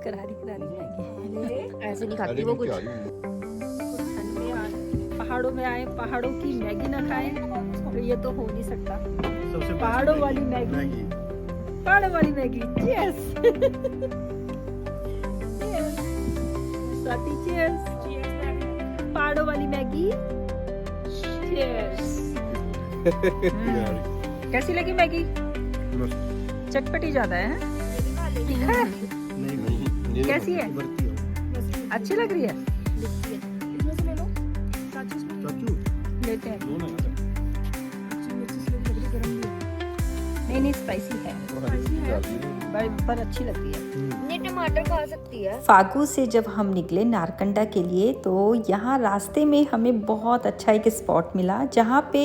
करारी मैगी ऐसे नहीं खाती वो कुछ। पहाड़ों में आए, पहाड़ों की मैगी ना खाएं तो ये तो हो नहीं सकता। पहाड़ों वाली मैगी, पहाड़ों वाली मैगी। Cheers Swati, cheers. पहाड़ों वाली मैगी, चीयर्स। कैसी लगी मैगी? चटपटी ज्यादा है? कैसी है? अच्छी लग रही है? लेते हैं। नहीं स्पाइसी है पर अच्छी लगती है। ये टमाटर खा सकती है। फागू से जब हम निकले नारकंडा के लिए तो यहाँ रास्ते में हमें बहुत अच्छा एक स्पॉट मिला जहाँ पे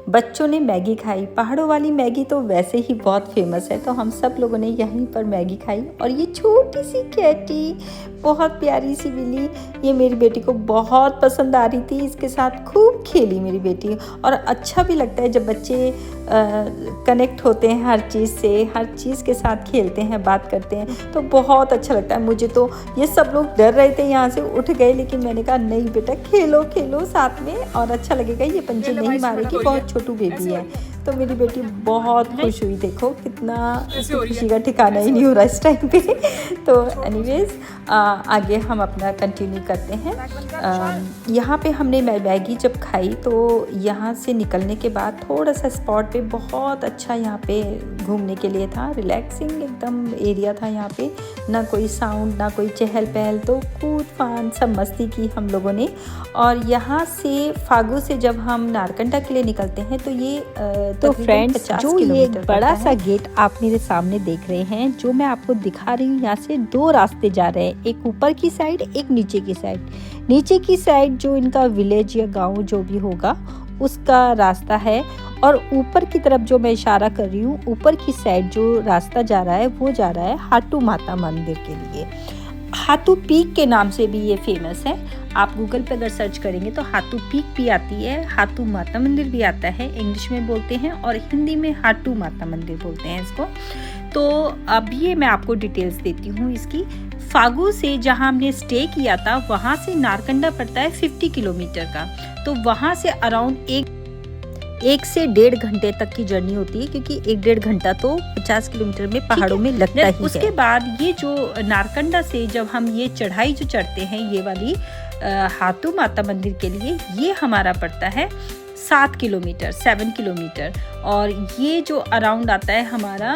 बच्चों ने मैगी खाई। पहाड़ों वाली मैगी तो वैसे ही बहुत फेमस है, तो हम सब लोगों ने यहीं पर मैगी खाई। और ये छोटी सी कैटी बहुत प्यारी सी मिली, ये मेरी बेटी को बहुत पसंद आ रही थी। इसके साथ खूब खेली मेरी बेटी। और अच्छा भी लगता है जब बच्चे कनेक्ट होते हैं हर चीज़ से, हर चीज़ के साथ खेलते हैं, बात करते हैं, तो बहुत अच्छा लगता है। मुझे तो ये सब लोग डर रहे थे यहाँ से उठ गए, लेकिन मैंने कहा नहीं बेटा खेलो खेलो साथ में और अच्छा लगेगा। ये पंजे नहीं मारेगी, बहुत छोटू बेबी है। तो मेरी बेटी बहुत खुश हुई। देखो कितना खुशी का ठिकाना ही नहीं हो रहा इस टाइम पे। तो एनीवेज आगे हम अपना कंटिन्यू करते हैं। यहाँ पे हमने मैगी जब खाई तो यहाँ से निकलने के बाद थोड़ा सा स्पॉट पे बहुत अच्छा यहाँ पे घूमने के लिए था। रिलैक्सिंग एकदम एरिया था यहाँ पे, ना कोई साउंड ना कोई चहल पहल, तो कूद फान सब मस्ती की हम लोगों ने। और यहाँ से फागू से जब हम नारकंडा के लिए निकलते हैं तो ये तो फ्रेंड्स जो ये बड़ा सा गेट आप मेरे सामने देख रहे हैं, जो मैं आपको दिखा रही हूँ, यहाँ से दो रास्ते जा रहे हैं, एक ऊपर की साइड एक नीचे की साइड। नीचे की साइड जो इनका विलेज या गांव जो भी होगा उसका रास्ता है, और ऊपर की तरफ जो मैं इशारा कर रही हूँ ऊपर की साइड जो रास्ता जा रहा है वो जा रहा है हाटू माता मंदिर के लिए। हाथू पीक के नाम से भी ये फेमस है। आप गूगल पे अगर सर्च करेंगे तो हाथू पीक भी आती है, हाथू माता मंदिर भी आता है, इंग्लिश में बोलते हैं, और हिंदी में हाटू माता मंदिर बोलते हैं इसको। तो अब ये मैं आपको डिटेल्स देती हूँ इसकी। फागू से जहाँ हमने स्टे किया था वहाँ से नारकंडा पड़ता है 50 किलोमीटर का। तो वहाँ से अराउंड एक से 1.5 घंटे तक की जर्नी होती है, क्योंकि 1-1.5 घंटा तो 50 किलोमीटर में पहाड़ों में लगता ही है। उसके बाद ये जो नारकंडा से जब हम ये चढ़ाई जो चढ़ते हैं ये वाली हाथू माता मंदिर के लिए, ये हमारा पड़ता है 7 किलोमीटर। और ये जो अराउंड आता है हमारा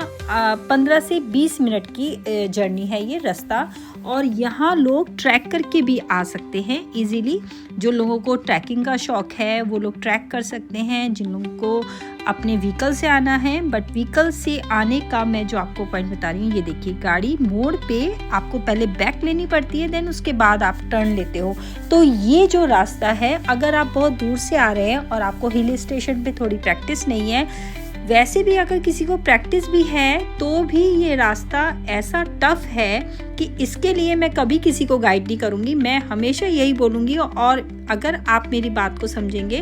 15 से 20 मिनट की जर्नी है ये रास्ता। और यहाँ लोग ट्रैक करके भी आ सकते हैं इजीली। जो लोगों को ट्रैकिंग का शौक है वो लोग ट्रैक कर सकते हैं, जिन लोगों को अपने व्हीकल से आना है। बट व्हीकल से आने का मैं जो आपको पॉइंट बता रही हूँ, ये देखिए गाड़ी मोड़ पे आपको पहले बैक लेनी पड़ती है, देन उसके बाद आप टर्न लेते हो। तो ये जो रास्ता है, अगर आप बहुत दूर से आ रहे हैं और आपको हिल स्टेशन पे थोड़ी प्रैक्टिस नहीं है, वैसे भी अगर किसी को प्रैक्टिस भी है तो भी ये रास्ता ऐसा टफ है कि इसके लिए मैं कभी किसी को गाइड नहीं करूँगी। मैं हमेशा यही बोलूँगी, और अगर आप मेरी बात को समझेंगे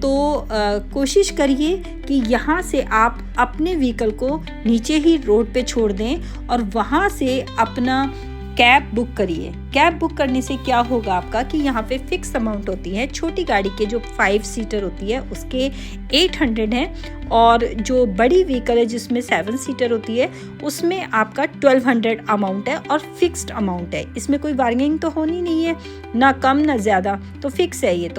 तो कोशिश करिए कि यहाँ से आप अपने व्हीकल को नीचे ही रोड पे छोड़ दें और वहाँ से अपना कैब बुक करिए। कैब बुक करने से क्या होगा आपका कि यहाँ पे फिक्स अमाउंट होती है। छोटी गाड़ी के जो 5 सीटर होती है उसके 800 हैं, और जो बड़ी व्हीकल है जिसमें 7 सीटर होती है उसमें आपका 1200 अमाउंट है, और फिक्स्ड अमाउंट है। इसमें कोई बार्गेनिंग तो होनी नहीं है, ना कम ना ज़्यादा, तो फिक्स है ये।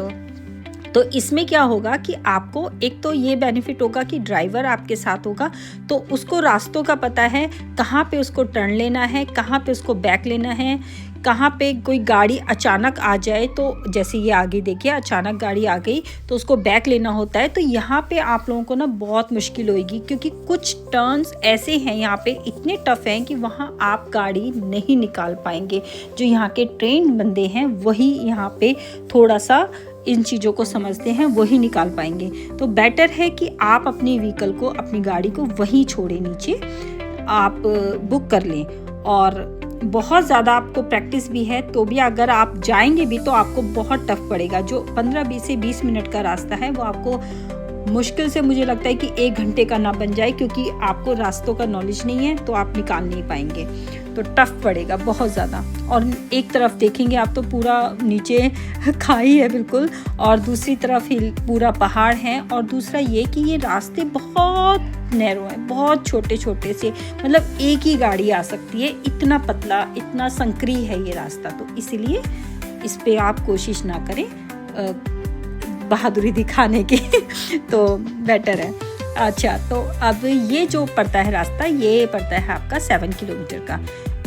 तो इसमें क्या होगा कि आपको एक तो ये बेनिफिट होगा कि ड्राइवर आपके साथ होगा, तो उसको रास्तों का पता है, कहाँ पे उसको टर्न लेना है, कहाँ पे उसको बैक लेना है, कहाँ पे कोई गाड़ी अचानक आ जाए, तो जैसे ये आगे देखिए अचानक गाड़ी आ गई तो उसको बैक लेना होता है। तो यहाँ पे आप लोगों को ना बहुत मुश्किल होगी, क्योंकि कुछ टर्न्स ऐसे हैं यहाँ पे इतने टफ हैं कि वहाँ आप गाड़ी नहीं निकाल पाएंगे। जो यहाँ के ट्रेन बंदे हैं वही यहाँ पे थोड़ा सा इन चीज़ों को समझते हैं, वही निकाल पाएंगे। तो बेटर है कि आप अपनी व्हीकल को, अपनी गाड़ी को वहीं छोड़े, नीचे आप बुक कर लें। और बहुत ज़्यादा आपको प्रैक्टिस भी है तो भी अगर आप जाएंगे भी तो आपको बहुत टफ पड़ेगा। जो 15-20 से 20 मिनट का रास्ता है वो आपको मुश्किल से, मुझे लगता है कि 1 घंटे का ना बन जाए, क्योंकि आपको रास्तों का नॉलेज नहीं है तो आप निकाल नहीं पाएंगे। तो टफ पड़ेगा बहुत ज़्यादा। और एक तरफ देखेंगे आप तो पूरा नीचे खाई है बिल्कुल, और दूसरी तरफ हिल पूरा पहाड़ है। और दूसरा ये कि ये रास्ते बहुत नैरो हैं, बहुत छोटे छोटे से, मतलब एक ही गाड़ी आ सकती है, इतना पतला, इतना संकरी है ये रास्ता। तो इसलिए इस पे आप कोशिश ना करें बहादुरी दिखाने की तो बेटर है। अच्छा, तो अब ये जो पड़ता है रास्ता, ये पड़ता है आपका 7 किलोमीटर का।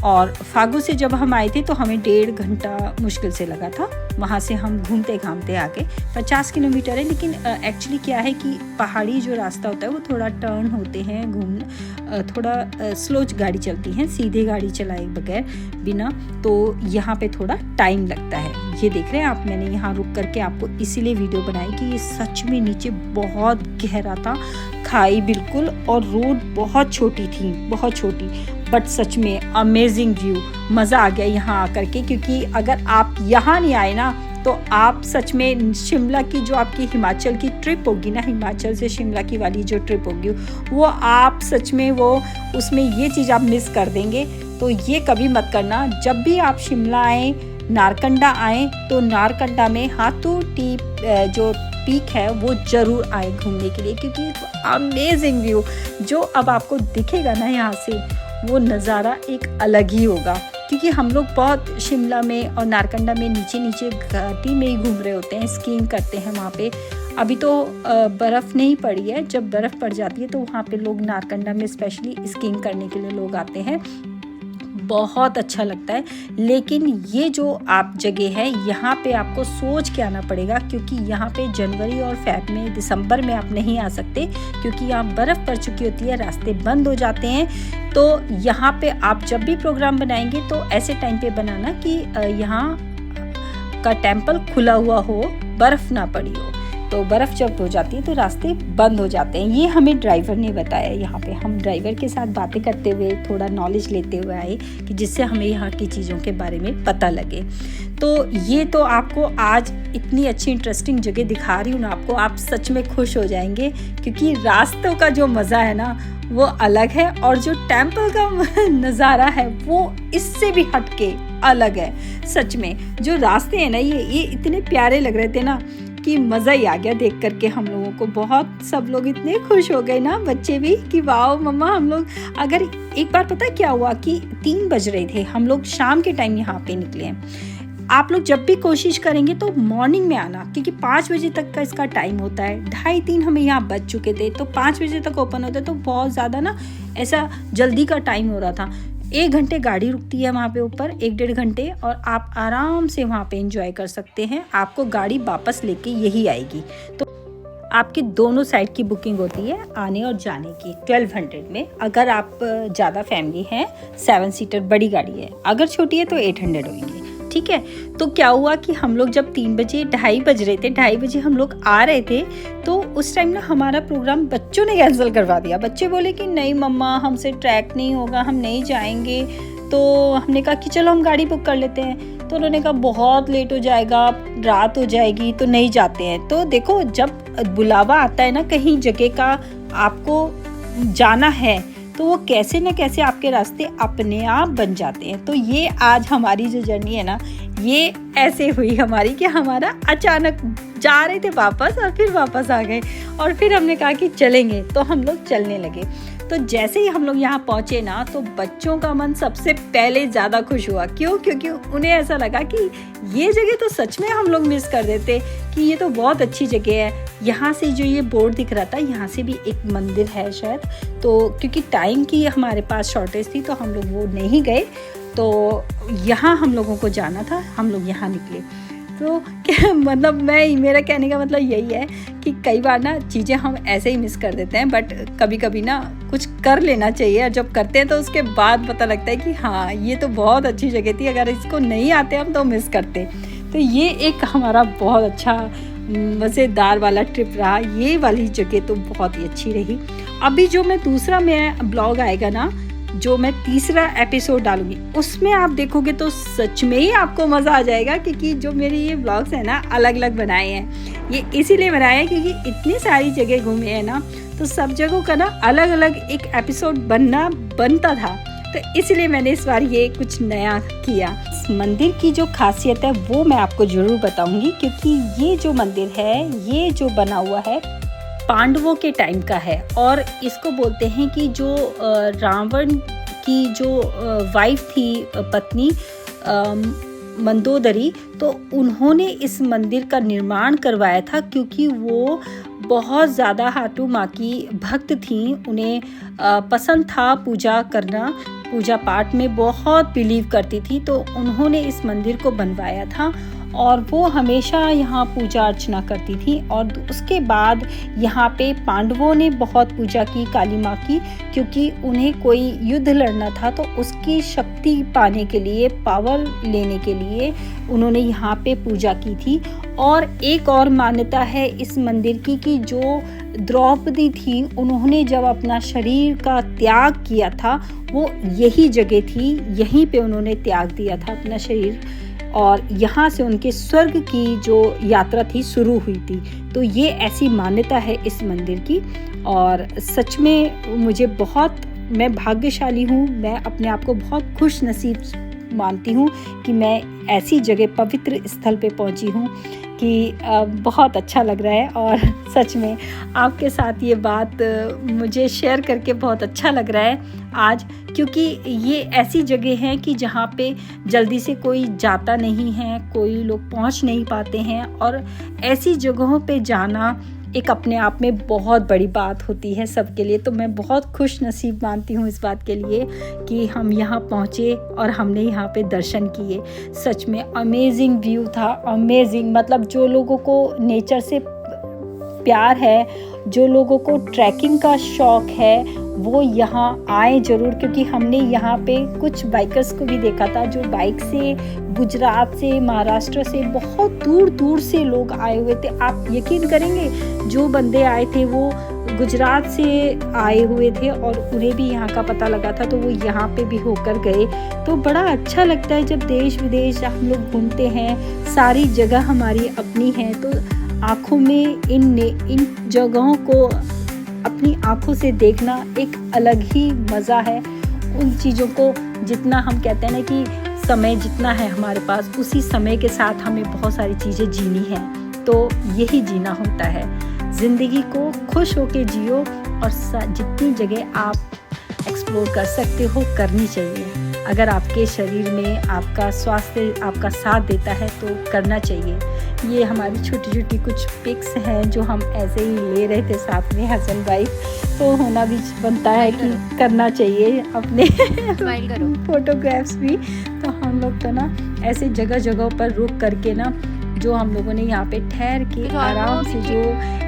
और फागू से जब हम आए थे तो हमें 1.5 घंटा मुश्किल से लगा था। वहाँ से हम घूमते घामते आके 50 किलोमीटर है, लेकिन एक्चुअली क्या है कि पहाड़ी जो रास्ता होता है वो थोड़ा टर्न होते हैं, थोड़ा स्लो गाड़ी चलती है, सीधे गाड़ी चलाए बगैर बिना, तो यहाँ पे थोड़ा टाइम लगता है। ये देख रहे हैं आप, मैंने यहाँ रुक करके आपको इसीलिए वीडियो बनाई कि ये सच में नीचे बहुत गहरा था, खाई बिल्कुल, और रोड बहुत छोटी थी, बहुत छोटी, बट सच में अमेजिंग व्यू। मज़ा आ गया यहाँ आकर के, क्योंकि अगर आप यहाँ नहीं आए ना तो आप सच में शिमला की जो आपकी हिमाचल की ट्रिप होगी ना, हिमाचल से शिमला की वाली जो ट्रिप होगी, वो आप सच में वो उसमें ये चीज़ आप मिस कर देंगे। तो ये कभी मत करना। जब भी आप शिमला आएँ, नारकंडा आएँ, तो नारकंडा में हाथू टी जो पीक है वो ज़रूर आए घूमने के लिए, क्योंकि अमेजिंग व्यू जो अब आपको दिखेगा ना यहाँ से, वो नज़ारा एक अलग ही होगा। क्योंकि हम लोग बहुत शिमला में और नारकंडा में नीचे नीचे घाटी में ही घूम रहे होते हैं, स्कीइंग करते हैं वहाँ पे। अभी तो बर्फ़ नहीं पड़ी है, जब बर्फ़ पड़ जाती है तो वहाँ पे लोग नारकंडा में स्पेशली स्कीइंग करने के लिए लोग आते हैं, बहुत अच्छा लगता है। लेकिन ये जो आप जगह है, यहाँ पे आपको सोच के आना पड़ेगा, क्योंकि यहाँ पे जनवरी और फ़रवरी में, दिसंबर में आप नहीं आ सकते, क्योंकि यहाँ बर्फ़ पड़ चुकी होती है, रास्ते बंद हो जाते हैं। तो यहाँ पे आप जब भी प्रोग्राम बनाएंगे तो ऐसे टाइम पे बनाना कि यहाँ का टेम्पल खुला हुआ हो, बर्फ़ ना पड़ी हो। तो बर्फ़ जब हो जाती है तो रास्ते बंद हो जाते हैं। ये हमें ड्राइवर ने बताया। यहाँ पे हम ड्राइवर के साथ बातें करते हुए थोड़ा नॉलेज लेते हुए आए कि जिससे हमें यहाँ की चीज़ों के बारे में पता लगे। तो ये तो आपको आज इतनी अच्छी इंटरेस्टिंग जगह दिखा रही हूँ ना आपको, आप सच में खुश हो जाएंगे, क्योंकि रास्तों का जो मज़ा है ना वो अलग है, और जो टेम्पल का नज़ारा है वो इससे भी हटके अलग है। सच में जो रास्ते हैं ना, ये इतने प्यारे लग रहे थे ना कि मज़ा ही आ गया देख करके हम लोगों को। बहुत सब लोग इतने खुश हो गए ना, बच्चे भी, कि वाओ मम्मा हम लोग। अगर एक बार पता क्या हुआ कि 3 बज रहे थे, हम लोग शाम के टाइम यहाँ पे निकले हैं। आप लोग जब भी कोशिश करेंगे तो मॉर्निंग में आना, क्योंकि 5 बजे तक का इसका टाइम होता है। 2:30-3 हमें यहाँ बज चुके थे, तो 5 बजे तक ओपन होता है, तो बहुत ज़्यादा ना ऐसा जल्दी का टाइम हो रहा था। 1 घंटे गाड़ी रुकती है वहाँ पे ऊपर, 1-1.5 घंटे, और आप आराम से वहाँ पे एंजॉय कर सकते हैं। आपको गाड़ी वापस लेके यही आएगी। तो आपकी दोनों साइड की बुकिंग होती है आने और जाने की 1200 में। अगर आप ज़्यादा फैमिली हैं, 7 सीटर बड़ी गाड़ी है, अगर छोटी है तो 800 होगी। ठीक है। तो क्या हुआ कि हम लोग जब 3 बजे, 2:30 बज रहे थे, 2:30 बजे हम लोग आ रहे थे, तो उस टाइम ना हमारा प्रोग्राम बच्चों ने कैंसिल करवा दिया। बच्चे बोले कि नहीं मम्मा, हमसे ट्रैक नहीं होगा, हम नहीं जाएंगे। तो हमने कहा कि चलो हम गाड़ी बुक कर लेते हैं। तो उन्होंने कहा बहुत लेट हो जाएगा, रात हो जाएगी, तो नहीं जाते हैं। तो देखो, जब बुलावा आता है ना कहीं जगह का, आपको जाना है, तो वो कैसे न कैसे आपके रास्ते अपने आप बन जाते हैं। तो ये आज हमारी जो जर्नी है ना, ये ऐसे हुई हमारी कि हमारा अचानक जा रहे थे वापस, और फिर वापस आ गए, और फिर हमने कहा कि चलेंगे, तो हम लोग चलने लगे। तो जैसे ही हम लोग यहाँ पहुँचे ना, तो बच्चों का मन सबसे पहले ज़्यादा खुश हुआ। क्यों? क्योंकि उन्हें ऐसा लगा कि ये जगह तो सच में हम लोग मिस कर देते, कि ये तो बहुत अच्छी जगह है। यहाँ से जो ये बोर्ड दिख रहा था, यहाँ से भी एक मंदिर है शायद। तो क्योंकि टाइम की हमारे पास शॉर्टेज थी, तो हम लोग वो नहीं गए। तो यहाँ हम लोगों को जाना था, हम लोग यहाँ निकले। तो क्या मतलब, मेरा कहने का मतलब यही है कि कई बार ना चीज़ें हम ऐसे ही मिस कर देते हैं, बट कभी कभी ना कुछ कर लेना चाहिए। और जब करते हैं तो उसके बाद पता लगता है कि हाँ, ये तो बहुत अच्छी जगह थी, अगर इसको नहीं आते हम तो मिस करते। तो ये एक हमारा बहुत अच्छा मज़ेदार वाला ट्रिप रहा। ये वाली जगह तो बहुत ही अच्छी रही। अभी जो मैं दूसरा ब्लॉग आएगा ना, जो मैं तीसरा एपिसोड डालूंगी, उसमें आप देखोगे तो सच में ही आपको मज़ा आ जाएगा। क्योंकि जो मेरे ये ब्लॉग्स हैं ना, अलग अलग बनाए हैं, ये इसीलिए बनाए हैं क्योंकि इतनी सारी जगह घूमे हैं ना, तो सब जगहों का ना अलग अलग एक एपिसोड बनता था। तो इसलिए मैंने इस बार ये कुछ नया किया। इस मंदिर की जो खासियत है वो मैं आपको ज़रूर बताऊंगी, क्योंकि ये जो मंदिर है, ये जो बना हुआ है पांडवों के टाइम का है। और इसको बोलते हैं कि जो रावण की जो वाइफ थी, पत्नी मंदोदरी, तो उन्होंने इस मंदिर का निर्माण करवाया था, क्योंकि वो बहुत ज़्यादा हाटू माँ की भक्त थी। उन्हें पसंद था पूजा करना, पूजा पाठ में बहुत बिलीव करती थी, तो उन्होंने इस मंदिर को बनवाया था और वो हमेशा यहाँ पूजा अर्चना करती थी। और उसके बाद यहाँ पे पांडवों ने बहुत पूजा की काली माँ की, क्योंकि उन्हें कोई युद्ध लड़ना था, तो उसकी शक्ति पाने के लिए, पावर लेने के लिए उन्होंने यहाँ पे पूजा की थी। और एक और मान्यता है इस मंदिर की कि जो द्रौपदी थी, उन्होंने जब अपना शरीर का त्याग किया था, वो यही जगह थी, यहीं पे उन्होंने त्याग दिया था अपना शरीर, और यहाँ से उनके स्वर्ग की जो यात्रा थी शुरू हुई थी। तो ये ऐसी मान्यता है इस मंदिर की। और सच में मुझे मैं भाग्यशाली हूँ, मैं अपने आप को बहुत खुश नसीब मानती हूँ कि मैं ऐसी जगह, पवित्र स्थल पे पहुँची हूँ कि बहुत अच्छा लग रहा है। और सच में आपके साथ ये बात मुझे शेयर करके बहुत अच्छा लग रहा है आज, क्योंकि ये ऐसी जगह है कि जहाँ पे जल्दी से कोई जाता नहीं है, कोई लोग पहुँच नहीं पाते हैं, और ऐसी जगहों पे जाना एक अपने आप में बहुत बड़ी बात होती है सबके लिए। तो मैं बहुत खुश नसीब मानती हूँ इस बात के लिए कि हम यहाँ पहुँचे और हमने यहाँ पे दर्शन किए। सच में अमेजिंग व्यू था, अमेजिंग। मतलब जो लोगों को नेचर से प्यार है, जो लोगों को ट्रैकिंग का शौक़ है, वो यहाँ आए ज़रूर, क्योंकि हमने यहाँ पे कुछ बाइकर्स को भी देखा था जो बाइक से गुजरात से, महाराष्ट्र से, बहुत दूर दूर से लोग आए हुए थे। आप यकीन करेंगे, जो बंदे आए थे वो गुजरात से आए हुए थे और उन्हें भी यहाँ का पता लगा था, तो वो यहाँ पे भी होकर गए। तो बड़ा अच्छा लगता है जब देश विदेश हम लोग घूमते हैं, सारी जगह हमारी अपनी है, तो आँखों में इन जगहों को अपनी आँखों से देखना एक अलग ही मज़ा है। उन चीज़ों को जितना हम कहते हैं ना कि समय जितना है हमारे पास, उसी समय के साथ हमें बहुत सारी चीज़ें जीनी है, तो यही जीना होता है। ज़िंदगी को खुश होके जियो और जितनी जगह आप एक्सप्लोर कर सकते हो करनी चाहिए। अगर आपके शरीर में आपका स्वास्थ्य आपका साथ देता है तो करना चाहिए। ये हमारी छोटी छोटी कुछ पिक्स हैं जो हम ऐसे ही ले रहे थे साथ में हस्बैंड वाइफ, तो होना भी बनता है कि करना चाहिए अपने फोटोग्राफ्स भी। तो हम लोग तो ना ऐसे जगह जगह पर रुक करके ना, जो हम लोगों ने यहाँ पे ठहर के आराम से जो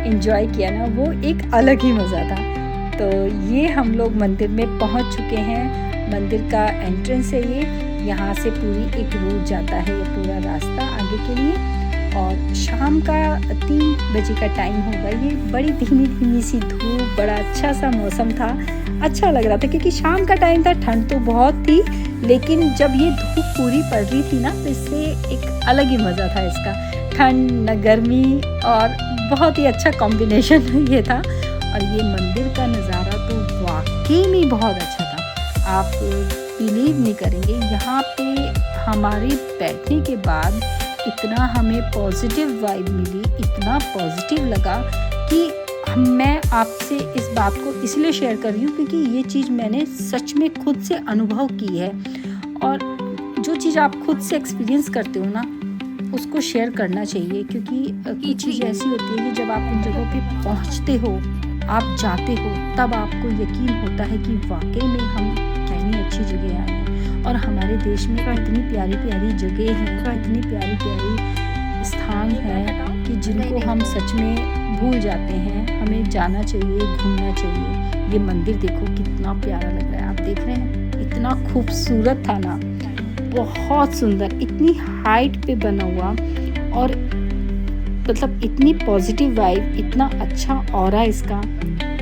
एंजॉय किया ना, वो एक अलग ही मज़ा था। तो ये हम लोग मंदिर में पहुँच चुके हैं। मंदिर का एंट्रेंस है ये, यहाँ से पूरी एक रूट जाता है, ये पूरा रास्ता आगे के लिए। और शाम का 3 बजे का टाइम होगा। ये बड़ी धीमी धीमी सी धूप, बड़ा अच्छा सा मौसम था, अच्छा लग रहा था, क्योंकि शाम का टाइम था, ठंड तो बहुत थी, लेकिन जब ये धूप पूरी पड़ रही थी ना, तो इससे एक अलग ही मज़ा था इसका। ठंड न गर्मी, और बहुत ही अच्छा कॉम्बिनेशन ये था। और ये मंदिर का नज़ारा तो वाकई में बहुत अच्छा था। आप बिलीव नहीं करेंगे, यहाँ पे हमारे बैठने के बाद इतना हमें पॉजिटिव वाइब मिली, इतना पॉजिटिव लगा कि मैं आपसे इस बात को इसलिए शेयर कर रही हूँ क्योंकि ये चीज़ मैंने सच में खुद से अनुभव की है। और जो चीज़ आप खुद से एक्सपीरियंस करते हो ना, उसको शेयर करना चाहिए, क्योंकि कुछ चीज़ ऐसी होती है कि जब आप उन जगहों पे पहुँचते हो, आप जाते हो, तब आपको यकीन होता है कि वाकई में हम कितनी अच्छी जगह आए हैं। और हमारे देश में इतनी प्यारी प्यारी जगह हैं, इतनी प्यारी प्यारी स्थान हैं कि जिनको हम सच में भूल जाते हैं। हमें जाना चाहिए, घूमना चाहिए। ये मंदिर देखो कितना प्यारा लग रहा है, आप देख रहे हैं, इतना खूबसूरत था ना, बहुत सुंदर, इतनी हाइट पे बना हुआ, और मतलब इतनी पॉजिटिव वाइब, इतना अच्छा ऑरा इसका,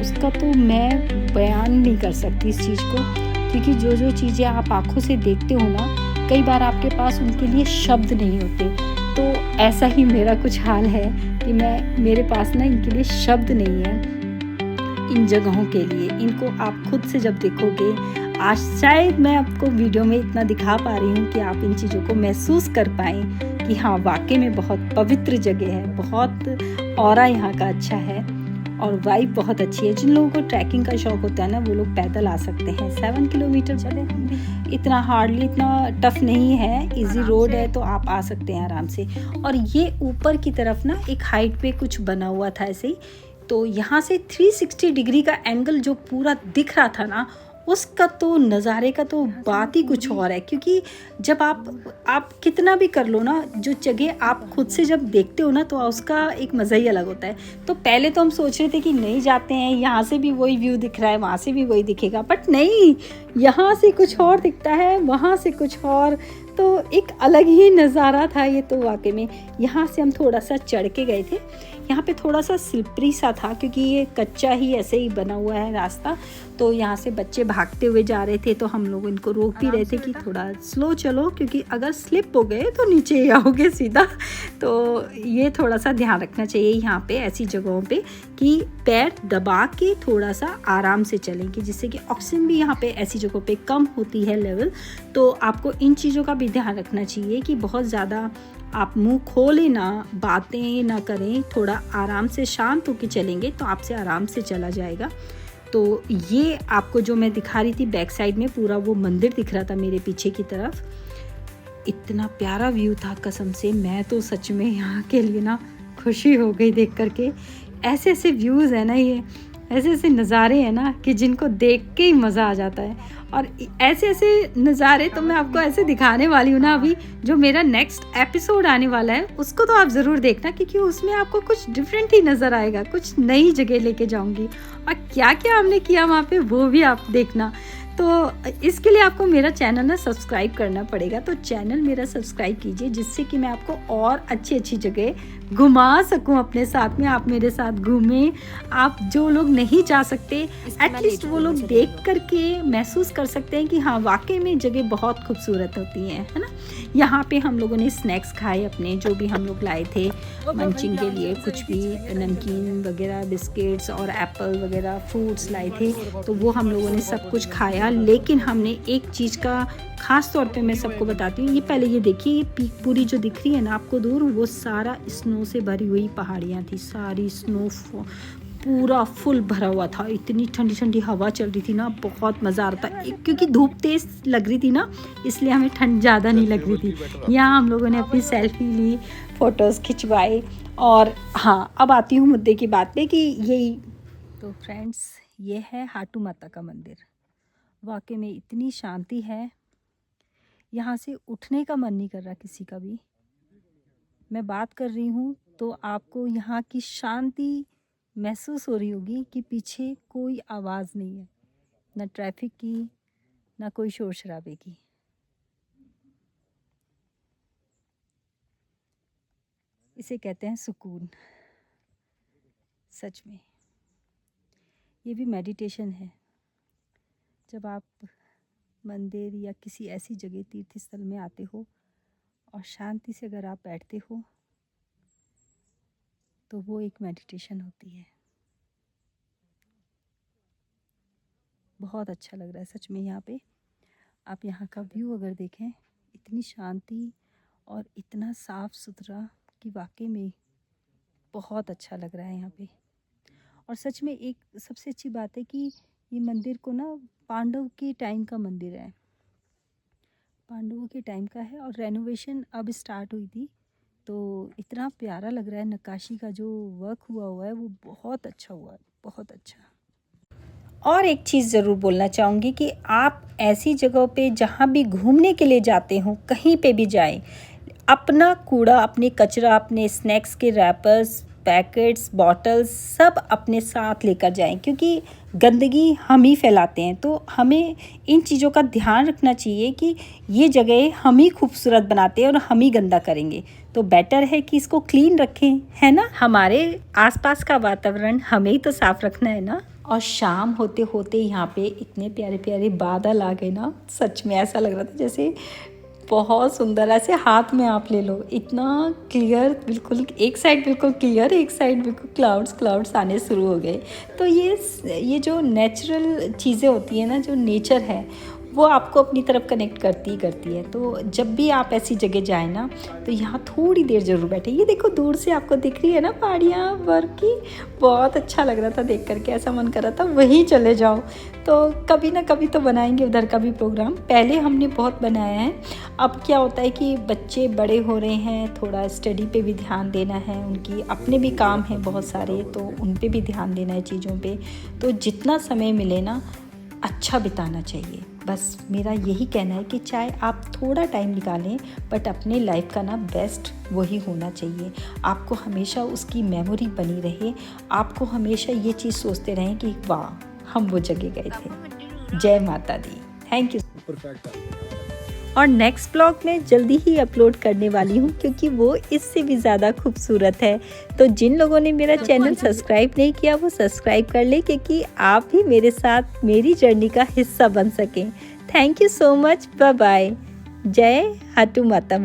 उसका तो मैं बयान नहीं कर सकती इस चीज़ को। क्योंकि जो जो चीज़ें आप आँखों से देखते हो ना, कई बार आपके पास उनके लिए शब्द नहीं होते। तो ऐसा ही मेरा कुछ हाल है कि मेरे पास ना इनके लिए शब्द नहीं है, इन जगहों के लिए। इनको आप खुद से जब देखोगे, आज शायद मैं आपको वीडियो में इतना दिखा पा रही हूँ कि आप इन चीज़ों को महसूस कर पाएँ कि हाँ वाकई में बहुत पवित्र जगह है, बहुत ऑरा यहाँ का अच्छा है और वाइब बहुत अच्छी है। जिन लोगों को ट्रैकिंग का शौक होता है ना, वो लोग पैदल आ सकते हैं। 7 किलोमीटर चले, इतना हार्डली इतना टफ नहीं है, इजी रोड है, तो आप आ सकते हैं आराम से। और ये ऊपर की तरफ ना एक हाइट पे कुछ बना हुआ था ऐसे ही, तो यहाँ से 360 डिग्री का एंगल जो पूरा दिख रहा था ना, उसका तो नज़ारे का तो बात ही कुछ और है। क्योंकि जब आप कितना भी कर लो ना, जो जगह आप खुद से जब देखते हो ना, तो उसका एक मज़ा ही अलग होता है। तो पहले तो हम सोच रहे थे कि नहीं जाते हैं, यहाँ से भी वही व्यू दिख रहा है, वहाँ से भी वही दिखेगा, बट नहीं, यहाँ से कुछ और दिखता है, वहाँ से कुछ और, तो एक अलग ही नज़ारा था ये तो वाकई में। यहाँ से हम थोड़ा सा चढ़ के गए थे। यहाँ पे थोड़ा सा स्लिपरी सा था क्योंकि ये कच्चा ही ऐसे ही बना हुआ है रास्ता, तो यहाँ से बच्चे भागते हुए जा रहे थे, तो हम लोग इनको रोक भी रहे थे कि थोड़ा स्लो चलो, क्योंकि अगर स्लिप हो गए तो नीचे ही आओगे सीधा। तो ये थोड़ा सा ध्यान रखना चाहिए यहाँ पे ऐसी जगहों पे कि पैर दबा के थोड़ा सा आराम से चलें, कि जिससे कि ऑक्सीजन भी यहाँ पे ऐसी जगहों पे कम होती है लेवल। तो आपको इन चीज़ों का भी ध्यान रखना चाहिए कि बहुत ज़्यादा आप मुंह खोले ना, बातें ना करें, थोड़ा आराम से शांत होकर चलेंगे तो आपसे आराम से चला जाएगा। तो ये आपको जो मैं दिखा रही थी बैक साइड में पूरा वो मंदिर दिख रहा था मेरे पीछे की तरफ। इतना प्यारा व्यू था कसम से, मैं तो सच में यहाँ के लिए ना खुशी हो गई देख करके। ऐसे ऐसे व्यूज़ है ना, ये ऐसे ऐसे नज़ारे हैं ना कि जिनको देख के ही मज़ा आ जाता है। और ऐसे ऐसे नज़ारे तो मैं आपको ऐसे दिखाने वाली हूँ ना, अभी जो मेरा नेक्स्ट एपिसोड आने वाला है उसको तो आप ज़रूर देखना, क्योंकि उसमें आपको कुछ डिफरेंट ही नज़र आएगा, कुछ नई जगह लेके जाऊँगी और क्या क्या हमने किया वहाँ पे वो भी आप देखना। तो इसके लिए आपको मेरा चैनल ना सब्सक्राइब करना पड़ेगा, तो चैनल मेरा सब्सक्राइब कीजिए, जिससे कि मैं आपको और अच्छी अच्छी जगह घुमा सकूं अपने साथ में, आप मेरे साथ घूमें। आप जो लोग नहीं जा सकते एटलीस्ट वो लोग देख करके महसूस कर सकते हैं कि हाँ वाकई में जगह बहुत खूबसूरत होती है ना। यहाँ पे हम लोगों ने स्नैक्स खाए अपने, जो भी हम लोग लाए थे मंचिंग के लिए, कुछ भी नमकीन वगैरह, बिस्किट्स और एप्पल वगैरह फ्रूट्स लाए थे, तो वो हम लोगों ने सब कुछ खाया। लेकिन हमने एक चीज़ का ख़ास तौर पे मैं सबको बताती हूँ, ये पहले ये देखिए, ये पीक पूरी जो दिख रही है ना आपको दूर, वो सारा स्नो से भरी हुई पहाड़ियाँ थी, सारी स्नो पूरा फुल भरा हुआ था। इतनी ठंडी ठंडी हवा चल रही थी ना, बहुत मज़ा आ रहा था। क्योंकि धूप तेज़ लग रही थी ना, इसलिए हमें ठंड ज़्यादा नहीं लग रही थी। यहाँ हम लोगों ने अपनी सेल्फी ली, फ़ोटोज़ खिंचवाए। और हाँ, अब आती हूँ मुद्दे की बात पे कि यही तो फ्रेंड्स, ये है हाटू माता का मंदिर। वाकई में इतनी शांति है, यहाँ से उठने का मन नहीं कर रहा किसी का भी। मैं बात कर रही हूँ तो आपको यहाँ की शांति महसूस हो रही होगी कि पीछे कोई आवाज़ नहीं है, ना ट्रैफिक की, ना कोई शोर शराबे की। इसे कहते हैं सुकून। सच में ये भी मेडिटेशन है। जब आप मंदिर या किसी ऐसी जगह तीर्थ स्थल में आते हो और शांति से अगर आप बैठते हो, तो वो एक मेडिटेशन होती है। बहुत अच्छा लग रहा है सच में यहाँ पे। आप यहाँ का व्यू अगर देखें, इतनी शांति और इतना साफ़ सुथरा कि वाकई में बहुत अच्छा लग रहा है यहाँ पे। और सच में एक सबसे अच्छी बात है कि ये मंदिर को ना पांडव के टाइम का मंदिर है, पांडवों के टाइम का है, और रेनोवेशन अब स्टार्ट हुई थी, तो इतना प्यारा लग रहा है। नक्काशी का जो वर्क हुआ है वो बहुत अच्छा हुआ है, बहुत अच्छा। और एक चीज़ ज़रूर बोलना चाहूँगी कि आप ऐसी जगहों पे जहाँ भी घूमने के लिए जाते हो, कहीं पे भी जाएं, अपना कूड़ा, अपने कचरा, अपने स्नैक्स के रैपर्स, पैकेट्स, बॉटल्स सब अपने साथ लेकर जाएं, क्योंकि गंदगी हम ही फैलाते हैं। तो हमें इन चीज़ों का ध्यान रखना चाहिए कि ये जगह हम ही खूबसूरत बनाते हैं और हम ही गंदा करेंगे, तो बेटर है कि इसको क्लीन रखें, है ना। हमारे आसपास का वातावरण हमें ही तो साफ़ रखना है ना। और शाम होते होते यहाँ पे इतने प्यारे प्यारे बादल आ गए ना, सच में ऐसा लग रहा था जैसे बहुत सुंदर, ऐसे हाथ में आप ले लो, इतना क्लियर, बिल्कुल एक साइड बिल्कुल क्लियर, एक साइड बिल्कुल क्लाउड्स आने शुरू हो गए। तो ये जो नेचुरल चीज़ें होती हैं ना, जो नेचर है वो आपको अपनी तरफ कनेक्ट करती है। तो जब भी आप ऐसी जगह जाए ना, तो यहाँ थोड़ी देर ज़रूर बैठे। ये देखो दूर से आपको दिख रही है ना पहाड़ियाँ बर्फ़ की, बहुत अच्छा लग रहा था देख करके, ऐसा मन कर रहा था वहीं चले जाओ। तो कभी ना कभी तो बनाएंगे उधर का भी प्रोग्राम। पहले हमने बहुत बनाया है, अब क्या होता है कि बच्चे बड़े हो रहे हैं, थोड़ा स्टडी पे भी ध्यान देना है, उनकी अपने भी काम हैं बहुत सारे, तो उन पे भी ध्यान देना है चीज़ों पे। तो जितना समय मिले ना अच्छा बिताना चाहिए। बस मेरा यही कहना है कि चाहे आप थोड़ा टाइम निकालें, बट अपने लाइफ का ना बेस्ट वही होना चाहिए। आपको हमेशा उसकी मेमोरी बनी रहे, आपको हमेशा ये चीज़ सोचते रहें कि वाह हम वो जगह गए थे। जय माता दी, थैंक यू। और नेक्स्ट ब्लॉग मैं जल्दी ही अपलोड करने वाली हूँ, क्योंकि वो इससे भी ज़्यादा खूबसूरत है। तो जिन लोगों ने मेरा चैनल सब्सक्राइब नहीं किया वो सब्सक्राइब कर ले, क्योंकि आप भी मेरे साथ मेरी जर्नी का हिस्सा बन सकें। Thank you so much, bye bye. जय हाटू माता।